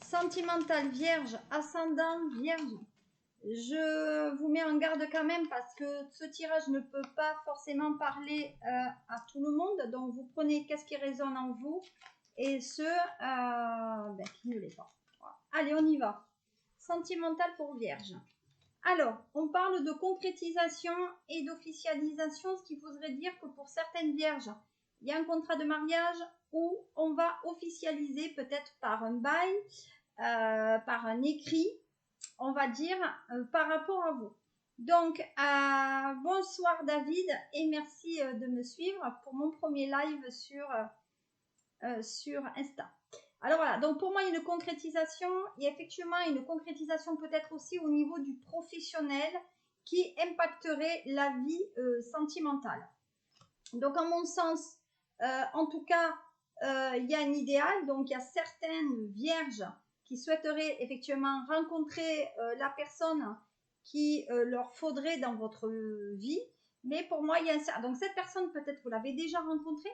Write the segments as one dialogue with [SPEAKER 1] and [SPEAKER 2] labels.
[SPEAKER 1] Sentimental vierge, ascendant vierge. Je vous mets en garde quand même parce que ce tirage ne peut pas forcément parler à tout le monde. Donc vous prenez qu'est-ce qui résonne en vous et ceux qui ne l'est pas. Voilà. Allez, on y va. Sentimental pour vierge. Alors, on parle de concrétisation et d'officialisation, ce qui voudrait dire que pour certaines vierges, il y a un contrat de mariage où on va officialiser peut-être par un bail, par un écrit, on va dire, par rapport à vous. Donc, bonsoir David et merci de me suivre pour mon premier live sur Insta. Alors voilà, donc pour moi, il y a une concrétisation. Il y a effectivement une concrétisation peut-être aussi au niveau du professionnel qui impacterait la vie sentimentale. Donc, en mon sens, en tout cas, il y a un idéal. Donc, il y a certaines vierges qui souhaiteraient effectivement rencontrer la personne qui leur faudrait dans votre vie. Mais pour moi, il y a un... Donc, cette personne, peut-être vous l'avez déjà rencontrée,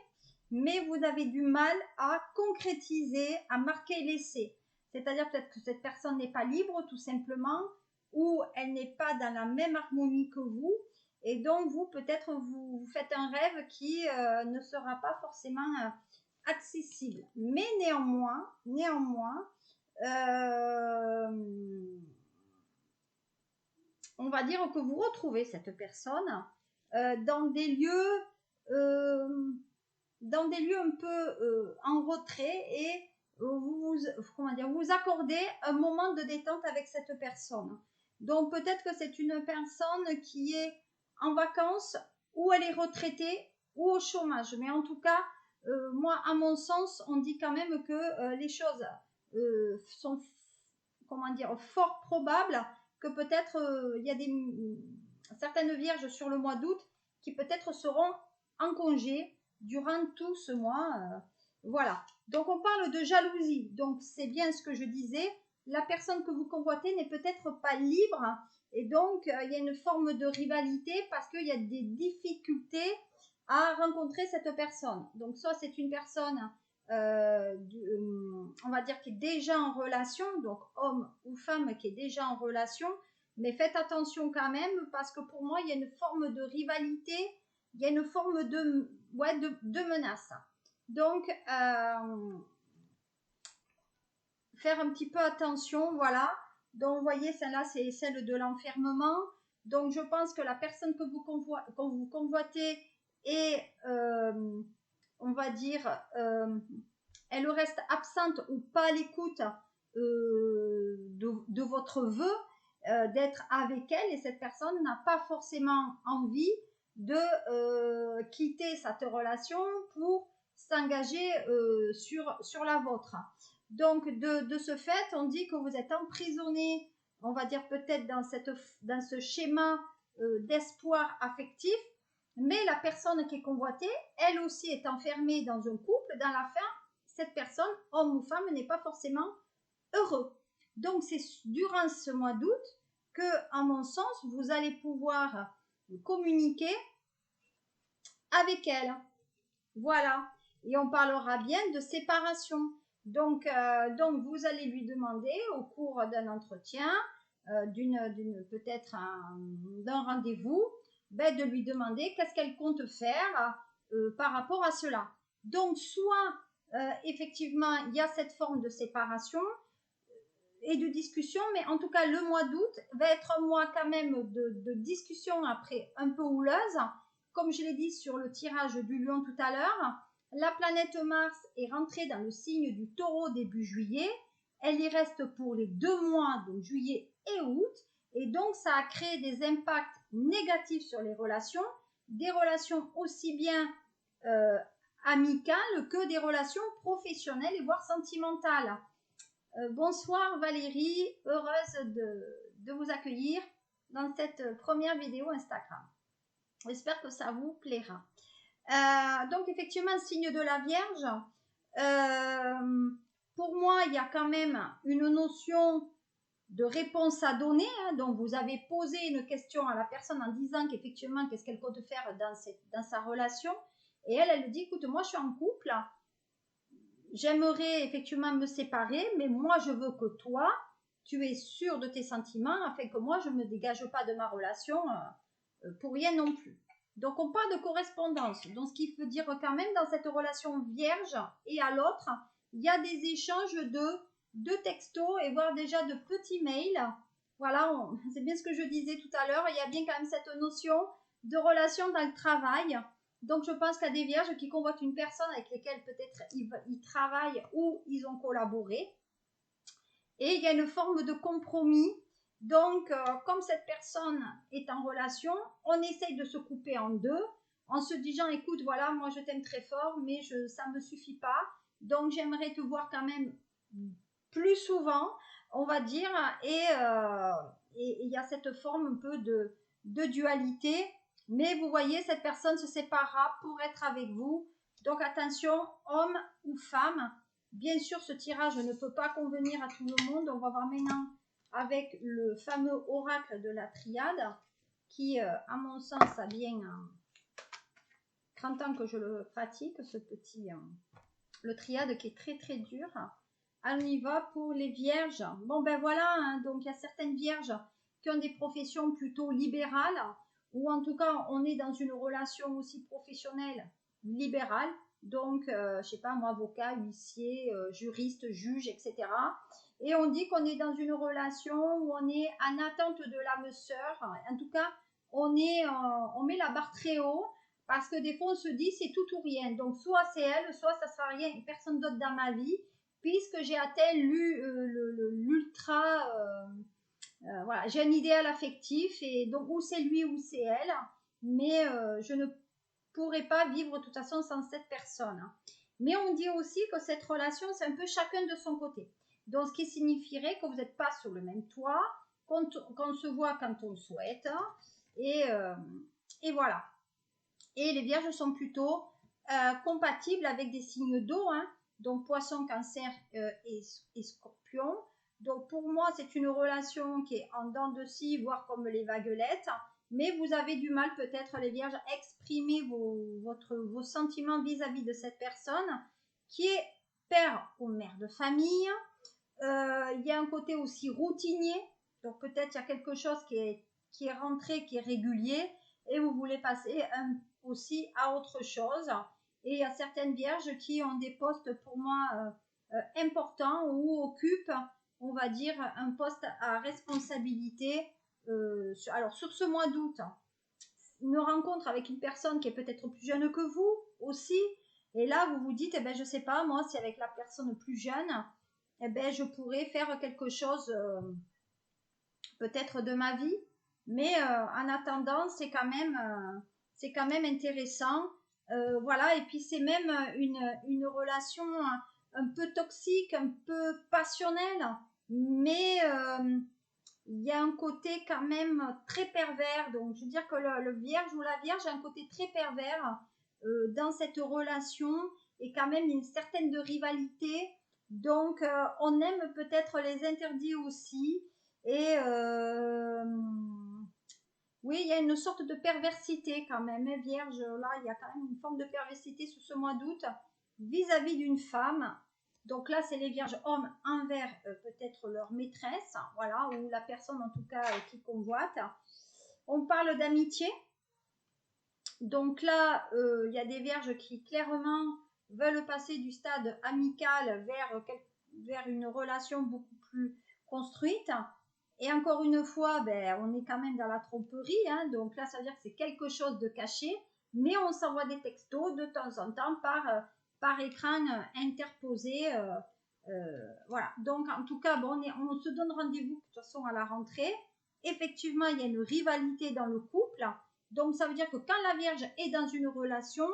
[SPEAKER 1] mais vous avez du mal à concrétiser, à marquer l'essai. C'est-à-dire peut-être que cette personne n'est pas libre, tout simplement, ou elle n'est pas dans la même harmonie que vous. Et donc, vous, peut-être, vous faites un rêve qui ne sera pas forcément accessible. Mais néanmoins, on va dire que vous retrouvez cette personne dans des lieux un peu en retrait et vous accordez un moment de détente avec cette personne. Donc peut-être que c'est une personne qui est en vacances ou elle est retraitée ou au chômage. Mais en tout cas, moi, à mon sens, on dit quand même que les choses sont fort probables que peut-être il y a certaines vierges sur le mois d'août qui peut-être seront en congé durant tout ce mois. Voilà. Donc, on parle de jalousie. Donc, c'est bien ce que je disais. La personne que vous convoitez n'est peut-être pas libre. Et donc, il y a une forme de rivalité parce qu'il y a des difficultés à rencontrer cette personne. Donc, soit c'est une personne, on va dire, qui est déjà en relation, donc homme ou femme qui est déjà en relation. Mais faites attention quand même parce que pour moi, il y a une forme de rivalité, il y a une forme de menace. Donc, faire un petit peu attention, voilà. Donc, vous voyez, celle-là, c'est celle de l'enfermement. Donc, je pense que la personne que vous convoitez est, on va dire, elle reste absente ou pas à l'écoute de votre vœu d'être avec elle et cette personne n'a pas forcément envie de quitter cette relation pour s'engager sur la vôtre. Donc, de ce fait, on dit que vous êtes emprisonné, on va dire peut-être dans ce schéma d'espoir affectif, mais la personne qui est convoitée, elle aussi est enfermée dans un couple. Dans la fin, cette personne, homme ou femme, n'est pas forcément heureux. Donc, c'est durant ce mois d'août que, à mon sens, vous allez pouvoir communiquer avec elle. Voilà. Et on parlera bien de séparation. Donc vous allez lui demander au cours d'un entretien, peut-être d'un rendez-vous, de lui demander qu'est-ce qu'elle compte faire par rapport à cela. Donc, soit effectivement, il y a cette forme de séparation et de discussion, mais en tout cas, le mois d'août va être un mois quand même de discussion après un peu houleuse. Comme je l'ai dit sur le tirage du lion tout à l'heure, la planète Mars est rentrée dans le signe du Taureau début juillet. Elle y reste pour les 2 mois, donc juillet et août. Et donc, ça a créé des impacts négatifs sur les relations, des relations aussi bien amicales que des relations professionnelles et voire sentimentales. Bonsoir Valérie, heureuse de vous accueillir dans cette première vidéo Instagram. J'espère que ça vous plaira. Donc effectivement, signe de la Vierge. Pour moi, il y a quand même une notion de réponse à donner. Donc vous avez posé une question à la personne en disant qu'effectivement, qu'est-ce qu'elle compte faire dans sa relation. Et elle dit, écoute, moi je suis en couple. j'aimerais effectivement me séparer, mais moi je veux que toi, tu es sûr de tes sentiments, afin que moi je ne me dégage pas de ma relation pour rien non plus. Donc on parle de correspondance. Donc ce qui veut dire quand même dans cette relation vierge et à l'autre, il y a des échanges de textos et voire déjà de petits mails. Voilà, c'est bien ce que je disais tout à l'heure. Il y a bien quand même cette notion de relation dans le travail. Donc je pense qu'il y a des vierges qui convoitent une personne avec laquelle peut-être ils travaillent ou ils ont collaboré. Et il y a une forme de compromis. Donc, comme cette personne est en relation, on essaye de se couper en deux en se disant, écoute, voilà, moi je t'aime très fort, mais ça ne me suffit pas. Donc, j'aimerais te voir quand même plus souvent, on va dire. Et il y a cette forme un peu de dualité. Mais vous voyez, cette personne se séparera pour être avec vous. Donc, attention, homme ou femme. Bien sûr, ce tirage ne peut pas convenir à tout le monde. On va voir maintenant avec le fameux oracle de la triade, qui, à mon sens, a bien 30 ans que je le pratique, ce petit, le triade qui est très très dur. On y va pour les vierges. Bon ben voilà, hein, donc il y a certaines vierges qui ont des professions plutôt libérales, ou en tout cas on est dans une relation aussi professionnelle libérale, donc je sais pas moi, avocat, huissier, juriste, juge, etc. Et on dit qu'on est dans une relation où on est en attente de l'âme sœur. En tout cas, on met la barre très haut parce que des fois on se dit c'est tout ou rien. Donc soit c'est elle, soit ça sera rien, personne d'autre dans ma vie, puisque j'ai atteint l'ultra, voilà, j'ai un idéal affectif et donc ou c'est lui ou c'est elle, mais je ne pourrais pas vivre de toute façon sans cette personne. Mais on dit aussi que cette relation c'est un peu chacun de son côté. Donc ce qui signifierait que vous n'êtes pas sur le même toit, qu'on se voit quand on le souhaite, et, euh, et voilà. Et les vierges sont plutôt compatibles avec des signes d'eau, hein, donc poisson, cancer et scorpion. Donc pour moi, c'est une relation qui est en dents de scie, voire comme les vaguelettes. Mais vous avez du mal peut-être, les vierges, à exprimer vos sentiments vis-à-vis de cette personne qui est père ou mère de famille. Il y a un côté aussi routinier. Donc peut-être il y a quelque chose qui est rentré, qui est régulier. Et vous voulez passer aussi à autre chose. Et il y a certaines vierges qui ont des postes pour moi importants ou occupent, on va dire, un poste à responsabilité. Alors sur ce mois d'août, une rencontre avec une personne qui est peut-être plus jeune que vous aussi. Et là, vous vous dites, eh ben, je sais pas, moi, si avec la personne plus jeune, eh ben, je pourrais faire quelque chose peut-être de ma vie. Mais en attendant, c'est quand même intéressant. Voilà, et puis c'est même une relation un peu toxique, un peu passionnelle, mais il y a un côté quand même très pervers. Donc, je veux dire que le vierge ou la vierge a un côté très pervers dans cette relation et quand même une certaine de rivalité. Donc, on aime peut-être les interdits aussi. Et oui, il y a une sorte de perversité quand même, hein, vierge. Là, il y a quand même une forme de perversité sous ce mois d'août vis-à-vis d'une femme. Donc là, c'est les vierges hommes envers peut-être leur maîtresse, voilà, ou la personne en tout cas qui convoite. On parle d'amitié. Donc là, il y a des vierges qui clairement veulent passer du stade amical vers une relation beaucoup plus construite. Et encore une fois, ben, on est quand même dans la tromperie, hein, donc là, ça veut dire que c'est quelque chose de caché, mais on s'envoie des textos de temps en temps par écran interposé. Voilà, donc en tout cas, bon, on se donne rendez-vous de toute façon à la rentrée. Effectivement, il y a une rivalité dans le couple, donc ça veut dire que quand la Vierge est dans une relation,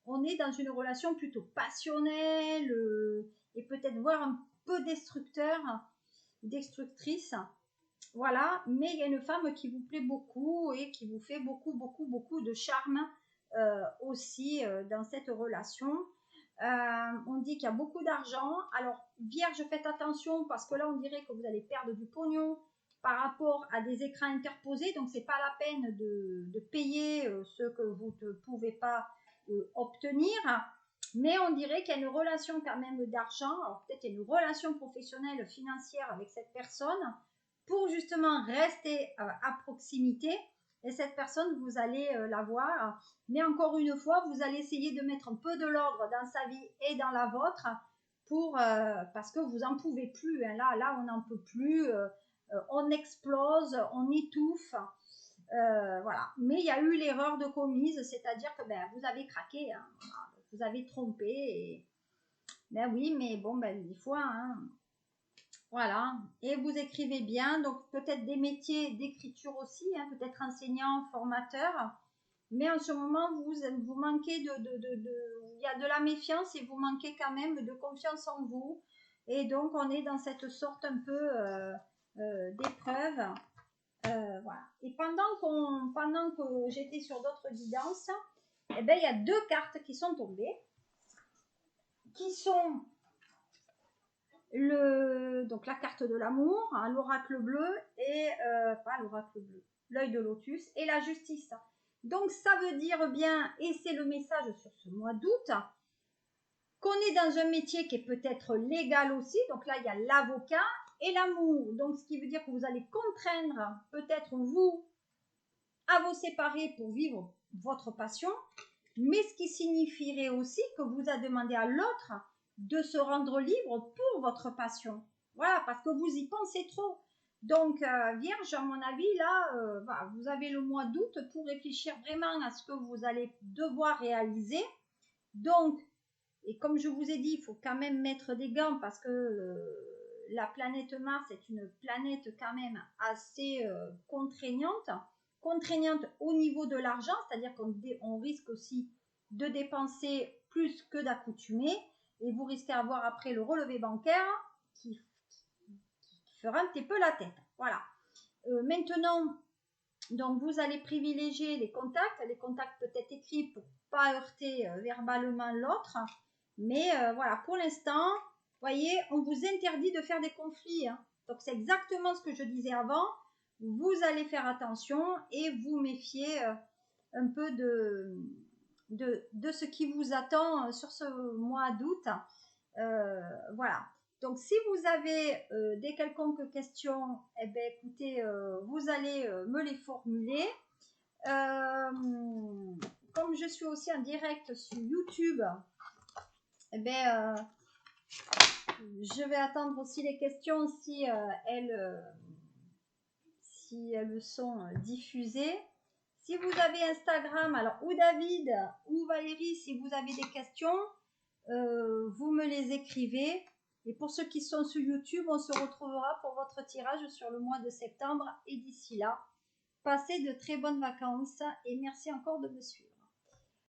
[SPEAKER 1] on est dans une relation plutôt passionnelle et peut-être voire un peu destructrice. Voilà, mais il y a une femme qui vous plaît beaucoup et qui vous fait beaucoup, beaucoup, beaucoup de charme aussi dans cette relation. On dit qu'il y a beaucoup d'argent. Alors, Vierge, faites attention parce que là, on dirait que vous allez perdre du pognon par rapport à des écrans interposés. Donc, c'est pas la peine de payer ce que vous ne pouvez pas obtenir. Mais on dirait qu'il y a une relation quand même d'argent, alors peut-être il y a une relation professionnelle, financière avec cette personne, pour justement rester à proximité. Et cette personne, vous allez la voir. Mais encore une fois, vous allez essayer de mettre un peu de l'ordre dans sa vie et dans la vôtre, parce que vous n'en pouvez plus. Hein. Là, on n'en peut plus. On explose, on étouffe. Voilà. Mais il y a eu l'erreur de commise, c'est-à-dire que vous avez craqué, hein. Vous avez trompé. Et... Ben oui, mais bon, des fois, hein. Voilà. Et vous écrivez bien, donc peut-être des métiers d'écriture aussi, hein, peut-être enseignant, formateur. Mais en ce moment, vous manquez il y a de la méfiance et vous manquez quand même de confiance en vous. Et donc, on est dans cette sorte un peu d'épreuve. Voilà. Et pendant que j'étais sur d'autres guidances, il y a 2 cartes qui sont tombées, qui sont donc la carte de l'amour, hein, l'oracle bleu, et pas l'oracle bleu, l'œil de lotus, et la justice. Donc ça veut dire bien, et c'est le message sur ce mois d'août, qu'on est dans un métier qui est peut-être légal aussi, donc là il y a l'avocat et l'amour, donc ce qui veut dire que vous allez contraindre peut-être vous à vous séparer pour vivre votre passion, mais ce qui signifierait aussi que vous a demandé à l'autre de se rendre libre pour votre passion. Voilà, parce que vous y pensez trop. Donc, Vierge, à mon avis, là, vous avez le mois d'août pour réfléchir vraiment à ce que vous allez devoir réaliser. Donc, et comme je vous ai dit, il faut quand même mettre des gants parce que la planète Mars est une planète quand même assez contraignante au niveau de l'argent, c'est-à-dire qu'on risque aussi de dépenser plus que d'accoutumé et vous risquez d'avoir après le relevé bancaire qui fera un petit peu la tête. Voilà. Maintenant, donc vous allez privilégier les contacts peut-être écrits pour pas heurter verbalement l'autre, mais voilà, pour l'instant, voyez, on vous interdit de faire des conflits, hein. Donc c'est exactement ce que je disais avant, vous allez faire attention et vous méfier un peu de ce qui vous attend sur ce mois d'août. Voilà. Donc, si vous avez des quelconques questions, eh bien, écoutez, vous allez me les formuler. Comme je suis aussi en direct sur YouTube, eh bien, je vais attendre aussi les questions si elles sont diffusées. Si vous avez Instagram, alors ou David ou Valérie, si vous avez des questions, vous me les écrivez. Et pour ceux qui sont sur YouTube, on se retrouvera pour votre tirage sur le mois de septembre. Et d'ici là, passez de très bonnes vacances et merci encore de me suivre.